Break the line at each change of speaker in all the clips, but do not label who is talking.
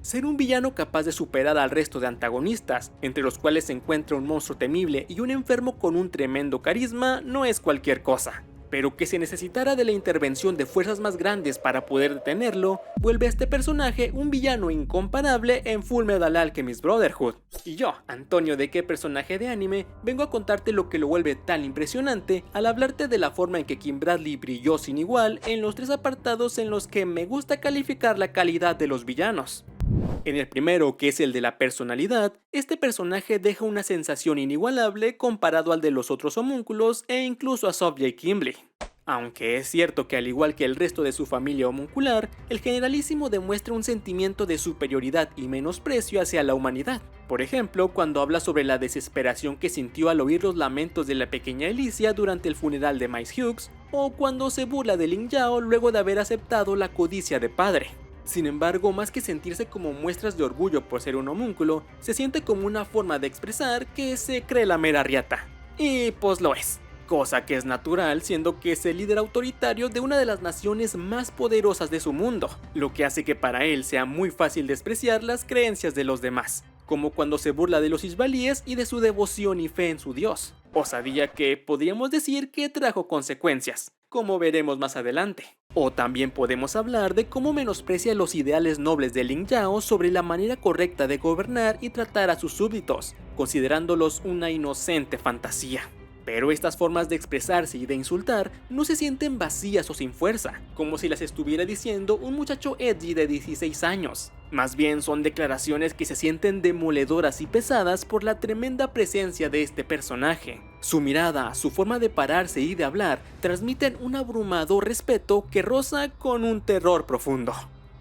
Ser un villano capaz de superar al resto de antagonistas, entre los cuales se encuentra un monstruo temible y un enfermo con un tremendo carisma, no es cualquier cosa. Pero que se necesitara de la intervención de fuerzas más grandes para poder detenerlo, vuelve a este personaje un villano incomparable en Fullmetal Alchemist Brotherhood. Y yo, Antonio de qué personaje de anime, vengo a contarte lo que lo vuelve tan impresionante al hablarte de la forma en que Kim Bradley brilló sin igual en los tres apartados en los que me gusta calificar la calidad de los villanos. En el primero, que es el de la personalidad, este personaje deja una sensación inigualable comparado al de los otros homúnculos e incluso a Sofía y Kimberly. Aunque es cierto que al igual que el resto de su familia homuncular, el generalísimo demuestra un sentimiento de superioridad y menosprecio hacia la humanidad. Por ejemplo, cuando habla sobre la desesperación que sintió al oír los lamentos de la pequeña Alicia durante el funeral de Miles Hughes, o cuando se burla de Lin Yao luego de haber aceptado la codicia de padre. Sin embargo, más que sentirse como muestras de orgullo por ser un homúnculo, se siente como una forma de expresar que se cree la mera riata. Y pues lo es. Cosa que es natural siendo que es el líder autoritario de una de las naciones más poderosas de su mundo, lo que hace que para él sea muy fácil despreciar las creencias de los demás, como cuando se burla de los isbalíes y de su devoción y fe en su dios. Osadía que podríamos decir que trajo consecuencias, como veremos más adelante. O también podemos hablar de cómo menosprecia los ideales nobles de Lin Yao sobre la manera correcta de gobernar y tratar a sus súbditos, considerándolos una inocente fantasía. Pero estas formas de expresarse y de insultar no se sienten vacías o sin fuerza, como si las estuviera diciendo un muchacho edgy de 16 años. Más bien son declaraciones que se sienten demoledoras y pesadas por la tremenda presencia de este personaje. Su mirada, su forma de pararse y de hablar transmiten un abrumador respeto que roza con un terror profundo.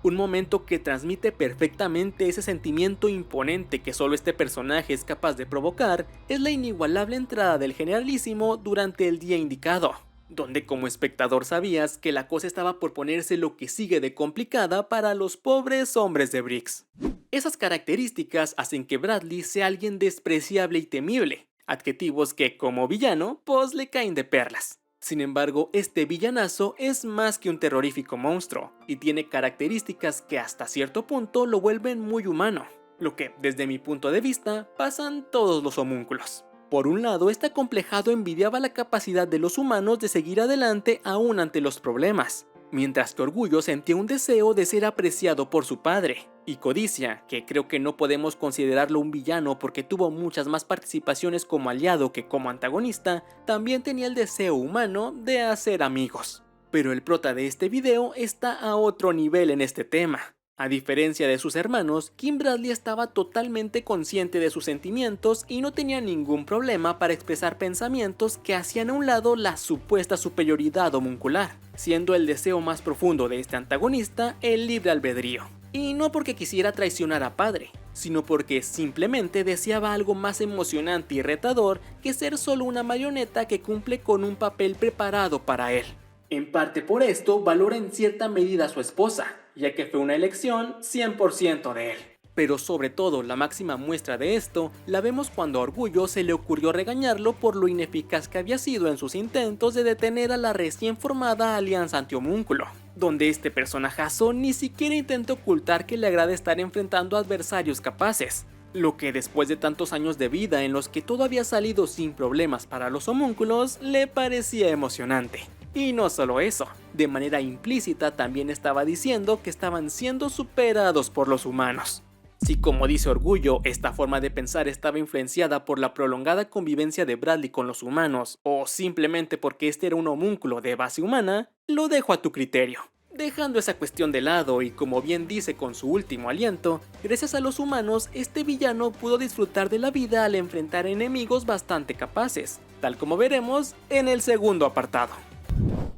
Un momento que transmite perfectamente ese sentimiento imponente que solo este personaje es capaz de provocar es la inigualable entrada del generalísimo durante el día indicado, donde como espectador sabías que la cosa estaba por ponerse lo que sigue de complicada para los pobres hombres de Briggs. Esas características hacen que Bradley sea alguien despreciable y temible, adjetivos que como villano pues le caen de perlas. Sin embargo, este villanazo es más que un terrorífico monstruo, y tiene características que hasta cierto punto lo vuelven muy humano, lo que, desde mi punto de vista, pasan todos los homúnculos. Por un lado, este acomplejado envidiaba la capacidad de los humanos de seguir adelante aún ante los problemas, mientras que Orgullo sentía un deseo de ser apreciado por su padre, y Codicia, que creo que no podemos considerarlo un villano porque tuvo muchas más participaciones como aliado que como antagonista, también tenía el deseo humano de hacer amigos. Pero el prota de este video está a otro nivel en este tema. A diferencia de sus hermanos, Kim Bradley estaba totalmente consciente de sus sentimientos y no tenía ningún problema para expresar pensamientos que hacían a un lado la supuesta superioridad homuncular, siendo el deseo más profundo de este antagonista el libre albedrío. Y no porque quisiera traicionar a padre, sino porque simplemente deseaba algo más emocionante y retador que ser solo una marioneta que cumple con un papel preparado para él. En parte por esto valora en cierta medida a su esposa, ya que fue una elección 100% de él. Pero sobre todo la máxima muestra de esto la vemos cuando a Orgullo se le ocurrió regañarlo por lo ineficaz que había sido en sus intentos de detener a la recién formada Alianza Antihomúnculo, donde este personajazo ni siquiera intenta ocultar que le agrada estar enfrentando a adversarios capaces, lo que después de tantos años de vida en los que todo había salido sin problemas para los homúnculos le parecía emocionante. Y no solo eso, de manera implícita también estaba diciendo que estaban siendo superados por los humanos. Si como dice Orgullo, esta forma de pensar estaba influenciada por la prolongada convivencia de Bradley con los humanos, o simplemente porque este era un homúnculo de base humana, lo dejo a tu criterio. Dejando esa cuestión de lado y como bien dice con su último aliento, gracias a los humanos este villano pudo disfrutar de la vida al enfrentar enemigos bastante capaces, tal como veremos en el segundo apartado.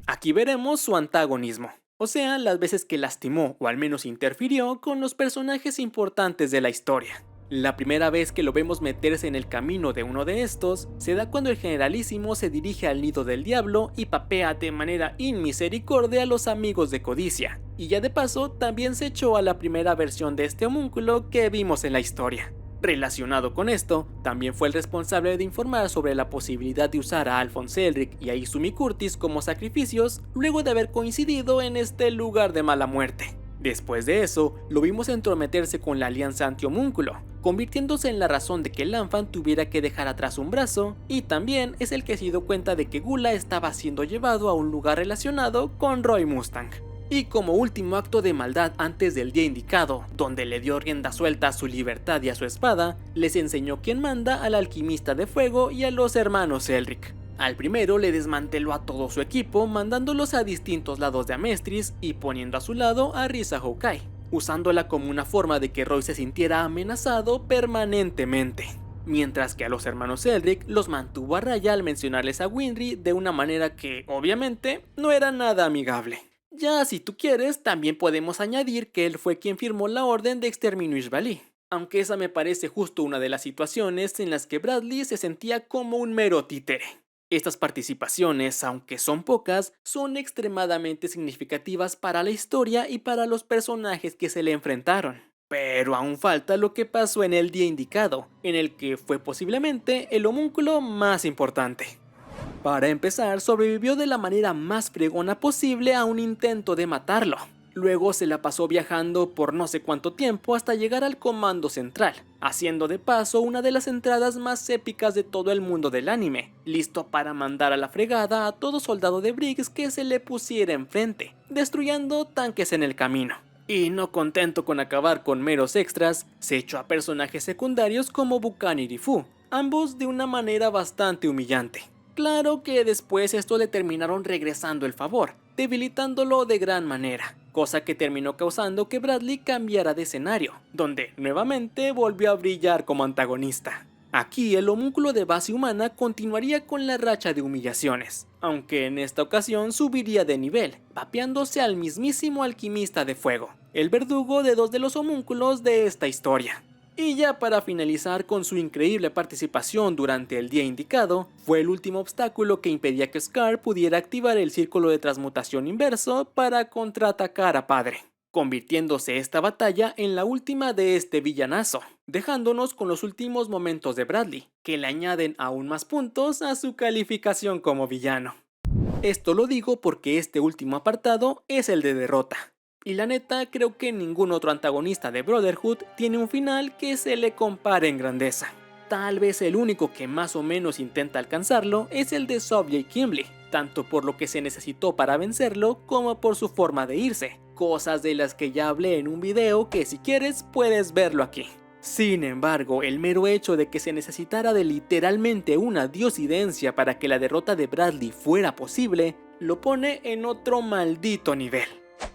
Aquí veremos su antagonismo, o sea, las veces que lastimó o al menos interfirió con los personajes importantes de la historia. La primera vez que lo vemos meterse en el camino de uno de estos se da cuando el generalísimo se dirige al nido del diablo y papea de manera inmisericordia a los amigos de Codicia, y ya de paso también se echó a la primera versión de este homúnculo que vimos en la historia. Relacionado con esto, también fue el responsable de informar sobre la posibilidad de usar a Alphonse Elric y a Izumi Curtis como sacrificios luego de haber coincidido en este lugar de mala muerte. Después de eso, lo vimos entrometerse con la alianza anti-homúnculo, convirtiéndose en la razón de que Lanfan tuviera que dejar atrás un brazo, y también es el que se dio cuenta de que Gula estaba siendo llevado a un lugar relacionado con Roy Mustang. Y como último acto de maldad antes del día indicado, donde le dio rienda suelta a su libertad y a su espada, les enseñó quién manda al alquimista de fuego y a los hermanos Elric. Al primero le desmanteló a todo su equipo, mandándolos a distintos lados de Amestris y poniendo a su lado a Risa Hawkeye, usándola como una forma de que Roy se sintiera amenazado permanentemente. Mientras que a los hermanos Elric los mantuvo a raya al mencionarles a Winry de una manera que, obviamente, no era nada amigable. Ya si tú quieres, también podemos añadir que él fue quien firmó la orden de exterminio Ishbali, aunque esa me parece justo una de las situaciones en las que Bradley se sentía como un mero títere. Estas participaciones, aunque son pocas, son extremadamente significativas para la historia y para los personajes que se le enfrentaron. Pero aún falta lo que pasó en el día indicado, en el que fue posiblemente el homúnculo más importante. Para empezar, sobrevivió de la manera más fregona posible a un intento de matarlo. Luego se la pasó viajando por no sé cuánto tiempo hasta llegar al Comando Central, haciendo de paso una de las entradas más épicas de todo el mundo del anime, listo para mandar a la fregada a todo soldado de Briggs que se le pusiera enfrente, destruyendo tanques en el camino. Y no contento con acabar con meros extras, se echó a personajes secundarios como Bucanir y Fu, ambos de una manera bastante humillante. Claro que después esto le terminaron regresando el favor, debilitándolo de gran manera, cosa que terminó causando que Bradley cambiara de escenario, donde nuevamente volvió a brillar como antagonista. Aquí el homúnculo de base humana continuaría con la racha de humillaciones, aunque en esta ocasión subiría de nivel, vapeándose al mismísimo alquimista de fuego, el verdugo de dos de los homúnculos de esta historia. Y ya para finalizar con su increíble participación durante el día indicado, fue el último obstáculo que impedía que Scar pudiera activar el círculo de transmutación inverso para contraatacar a Padre, convirtiéndose esta batalla en la última de este villanazo, dejándonos con los últimos momentos de Bradley, que le añaden aún más puntos a su calificación como villano. Esto lo digo porque este último apartado es el de derrota. Y la neta, creo que ningún otro antagonista de Brotherhood tiene un final que se le compare en grandeza. Tal vez el único que más o menos intenta alcanzarlo es el de Sobja y Kimblee, tanto por lo que se necesitó para vencerlo como por su forma de irse, cosas de las que ya hablé en un video que si quieres puedes verlo aquí. Sin embargo, el mero hecho de que se necesitara de literalmente una diosidencia para que la derrota de Bradley fuera posible, lo pone en otro maldito nivel.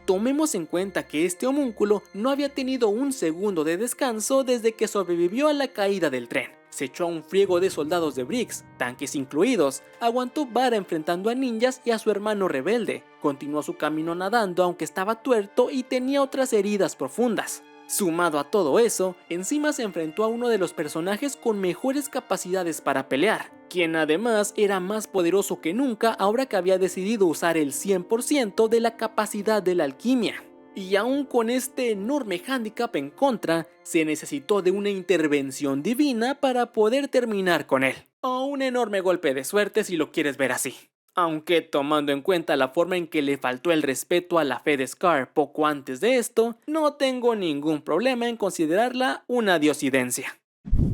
Tomemos en cuenta que este homúnculo no había tenido un segundo de descanso desde que sobrevivió a la caída del tren. Se echó a un friego de soldados de Briggs, tanques incluidos, aguantó vara enfrentando a ninjas y a su hermano rebelde, continuó su camino nadando aunque estaba tuerto y tenía otras heridas profundas. Sumado a todo eso, encima se enfrentó a uno de los personajes con mejores capacidades para pelear, quien además era más poderoso que nunca ahora que había decidido usar el 100% de la capacidad de la alquimia. Y aún con este enorme hándicap en contra, se necesitó de una intervención divina para poder terminar con él. O un enorme golpe de suerte si lo quieres ver así. Aunque tomando en cuenta la forma en que le faltó el respeto a la fe de Scar poco antes de esto, no tengo ningún problema en considerarla una diosidencia.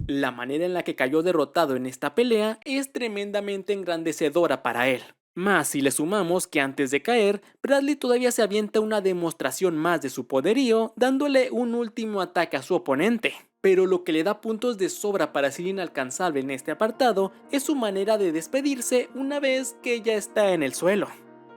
La manera en la que cayó derrotado en esta pelea es tremendamente engrandecedora para él. Más si le sumamos que antes de caer, Bradley todavía se avienta una demostración más de su poderío, dándole un último ataque a su oponente. Pero lo que le da puntos de sobra para ser inalcanzable en este apartado es su manera de despedirse una vez que ya está en el suelo.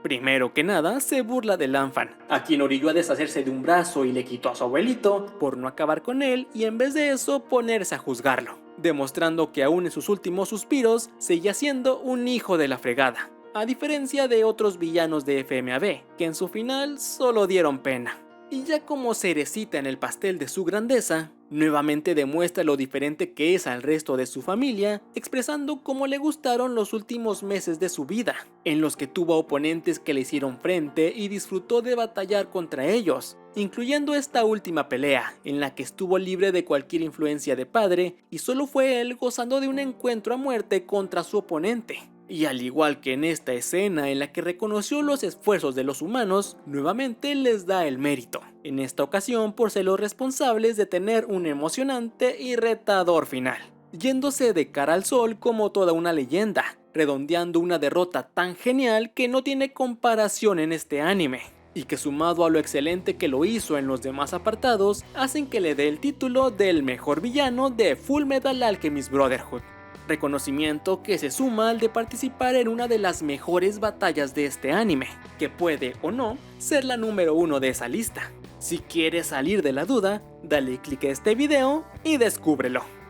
Primero que nada, se burla de Lanfan, a quien orilló a deshacerse de un brazo y le quitó a su abuelito por no acabar con él y en vez de eso ponerse a juzgarlo, demostrando que aún en sus últimos suspiros seguía siendo un hijo de la fregada, a diferencia de otros villanos de FMAV, que en su final solo dieron pena. Y ya como cerecita en el pastel de su grandeza, nuevamente demuestra lo diferente que es al resto de su familia, expresando cómo le gustaron los últimos meses de su vida, en los que tuvo oponentes que le hicieron frente y disfrutó de batallar contra ellos, incluyendo esta última pelea, en la que estuvo libre de cualquier influencia de padre y solo fue él gozando de un encuentro a muerte contra su oponente. Y al igual que en esta escena en la que reconoció los esfuerzos de los humanos, nuevamente les da el mérito, en esta ocasión por ser los responsables de tener un emocionante y retador final, yéndose de cara al sol como toda una leyenda, redondeando una derrota tan genial que no tiene comparación en este anime, y que sumado a lo excelente que lo hizo en los demás apartados, hacen que le dé el título del mejor villano de Fullmetal Alchemist Brotherhood. Reconocimiento que se suma al de participar en una de las mejores batallas de este anime, que puede o no ser la número 1 de esa lista. Si quieres salir de la duda, dale click a este video y descúbrelo.